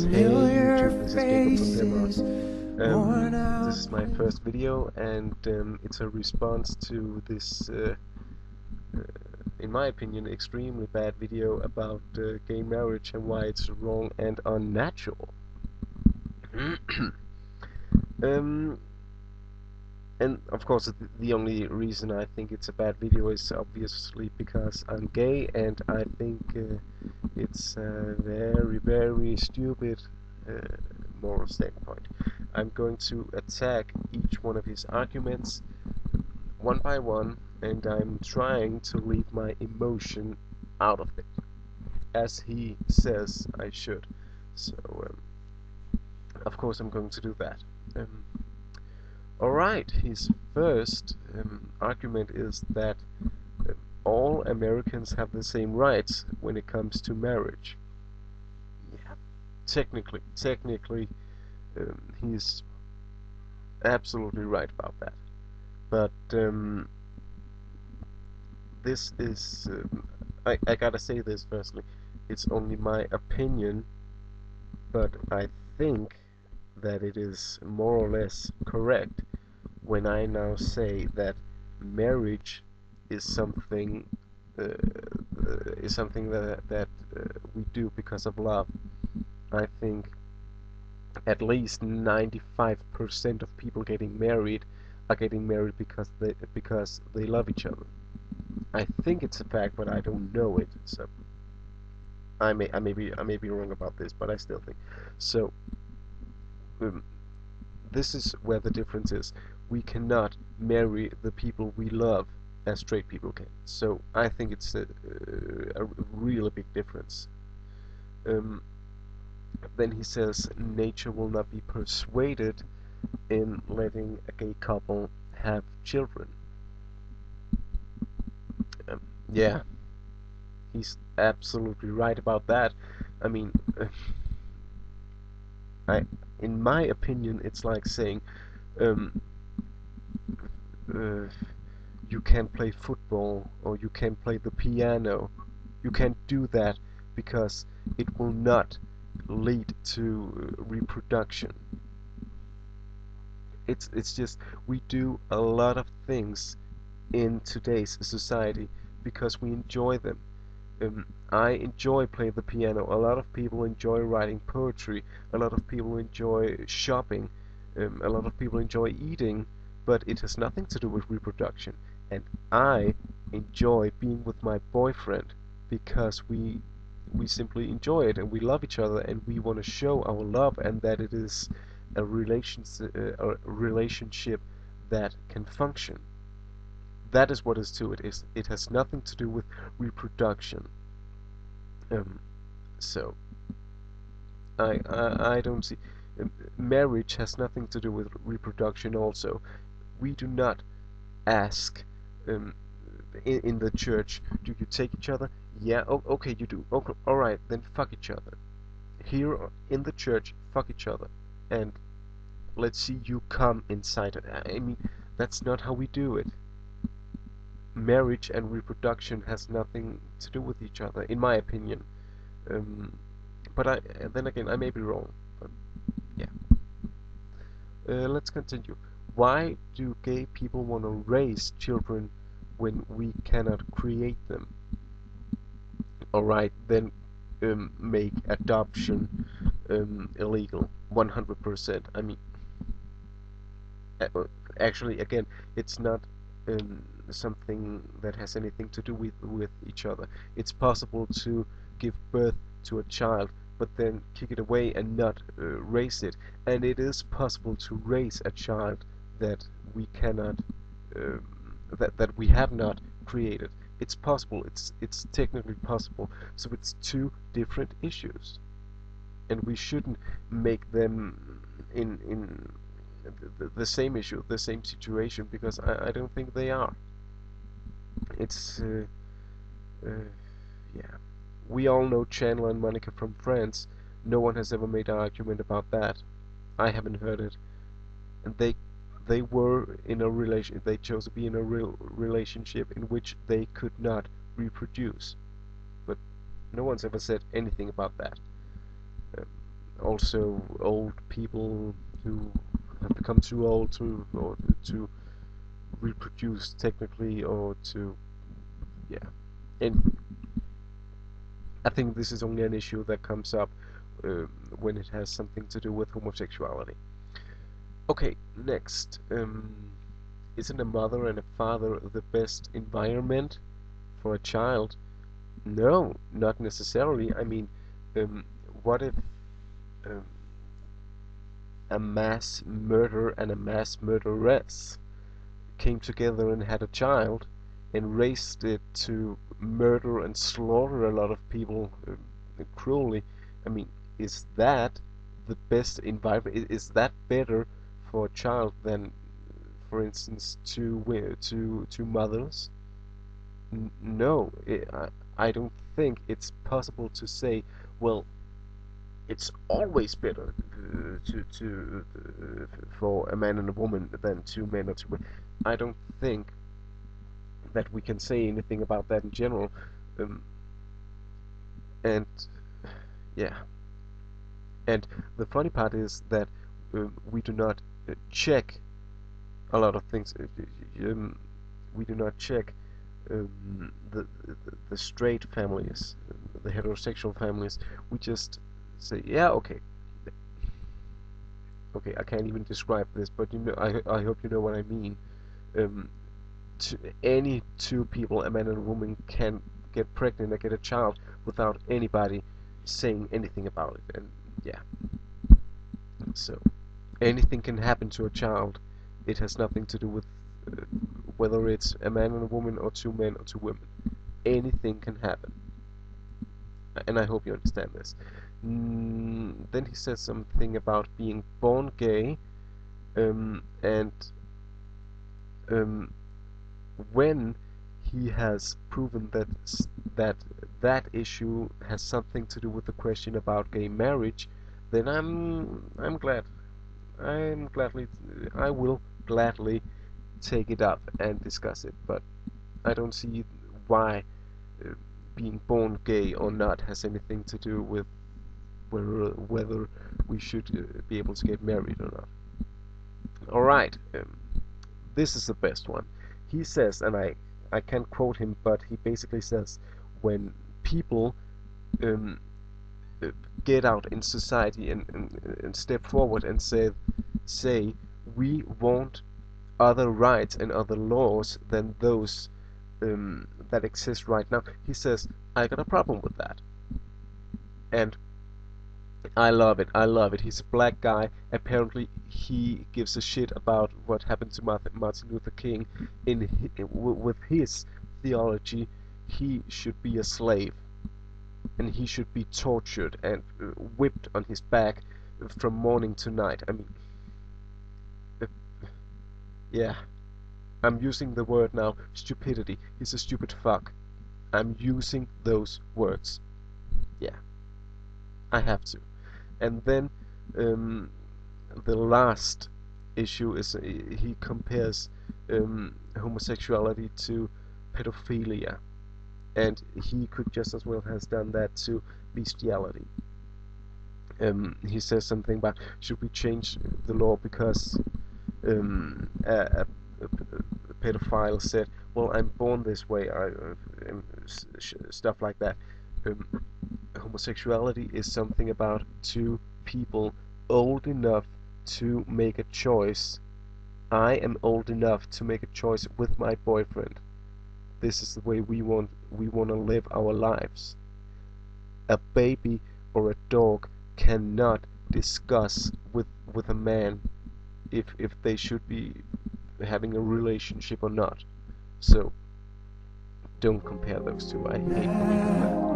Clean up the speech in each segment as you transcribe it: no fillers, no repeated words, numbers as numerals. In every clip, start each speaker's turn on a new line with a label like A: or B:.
A: Hey YouTube, this is Jacob from Denmark. This is my first video, and it's a response to this, in my opinion, extremely bad video about gay marriage and why it's wrong and unnatural. um, and of course, the only reason I think it's a bad video is obviously because I'm gay, and I think it's a very, very stupid moral standpoint. I'm going to attack each one of his arguments one by one, and I'm trying to leave my emotion out of it, as he says I should. So, of course, I'm going to do that. Alright, his first argument is that all Americans have the same rights when it comes to marriage. Yeah, technically, he's absolutely right about that. But this is, I gotta say this firstly, it's only my opinion, but I think that it is more or less correct when I now say that marriage is something that we do because of love. I think at least 95% of people getting married are getting married because they love each other. I think it's a fact, but I don't know it. So I may be wrong about this, but I still think so. This is where the difference is. We cannot marry the people we love as straight people can. So I think it's a really big difference. Then he says nature will not be persuaded in letting a gay couple have children. Yeah, he's absolutely right about that. I mean, in my opinion, it's like saying you can't play football or you can't play the piano. You can't do that because it will not lead to reproduction. It's just we do a lot of things in today's society because we enjoy them. I enjoy playing the piano. A lot of people enjoy writing poetry. A lot of people enjoy shopping. A lot of people enjoy eating, but it has nothing to do with reproduction. And I enjoy being with my boyfriend because we simply enjoy it and we love each other and we want to show our love and that it is a relationship that can function. That is what is to it. It has nothing to do with reproduction. So I don't see. Marriage has nothing to do with reproduction. Also, we do not ask in the church, do you take each other? Yeah, okay, you do. Okay, all right, then fuck each other. Here in the church, fuck each other, and let's see you come inside. I mean, that's not how we do it. Marriage and reproduction has nothing to do with each other, in my opinion. But then again, I may be wrong. But yeah. Let's continue. Why do gay people want to raise children when we cannot create them? Alright, then make adoption illegal 100%. I mean, actually, again, it's not something that has anything to do with each other. It's possible to give birth to a child but then kick it away and not raise it, and it is possible to raise a child that we cannot that we have not created. It's possible. It's technically possible. So it's two different issues, and we shouldn't make them in the same issue, the same situation, because I don't think they are. It's yeah. We all know Chandler and Monica from Friends. No one has ever made an argument about that. I haven't heard it. And they were in a relation. They chose to be in a real relationship in which they could not reproduce. But no one's ever said anything about that. also old people who have become too old to reproduce technically, or to, yeah. And I think this is only an issue that comes up when it has something to do with homosexuality. Okay, next. Isn't a mother and a father the best environment for a child? No, not necessarily. I mean, um, what if um, a mass murderer and a mass murderess came together and had a child and raised it to murder and slaughter a lot of people cruelly? I mean, is that the best environment? Is that better for a child than, for instance, two mothers? No, I don't think it's possible to say, well, it's always better for a man and a woman than two men or two women. I don't think that we can say anything about that in general. Um, and yeah, and the funny part is that we do not check a lot of things. We do not check the straight families, the heterosexual families. We just say, yeah, okay, okay. I can't even describe this, but I hope you know what I mean. Um, any two people, a man and a woman, can get pregnant and get a child without anybody saying anything about it. And yeah, so anything can happen to a child. It has nothing to do with whether it's a man and a woman, or two men or two women. Anything can happen, and I hope you understand this. Then he says something about being born gay, and um, when he has proven that that issue has something to do with the question about gay marriage, then I'm glad. I'm gladly I will gladly take it up and discuss it. But I don't see why uh, being born gay or not has anything to do with whether we should be able to get married or not. All right, this is the best one. He says, and I can't quote him, but he basically says, when people um, uh, get out in society and step forward and say we want other rights and other laws than those that exist right now, he says, I got a problem with that. And I love it. I love it. He's a black guy. Apparently, he gives a shit about what happened to Martin Luther King. With his theology, he should be a slave, and he should be tortured and whipped on his back from morning to night. I mean, uh, yeah. I'm using the word now, stupidity. He's a stupid fuck. I'm using those words. Yeah, I have to. And then the last issue is he compares homosexuality to pedophilia, and he could just as well has done that to bestiality. He says something about, should we change the law because a pedophile said, well, I'm born this way, stuff like that. Homosexuality is something about two people old enough to make a choice. I am old enough to make a choice with my boyfriend. This is the way we want to live our lives. A baby or a dog cannot discuss with a man if they should be having a relationship or not. So don't compare those two. I hate when you do that.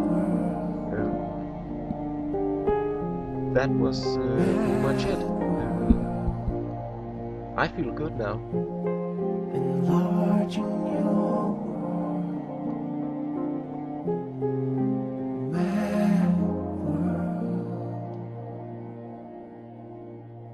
A: That was pretty much it. I feel good now. Enlarging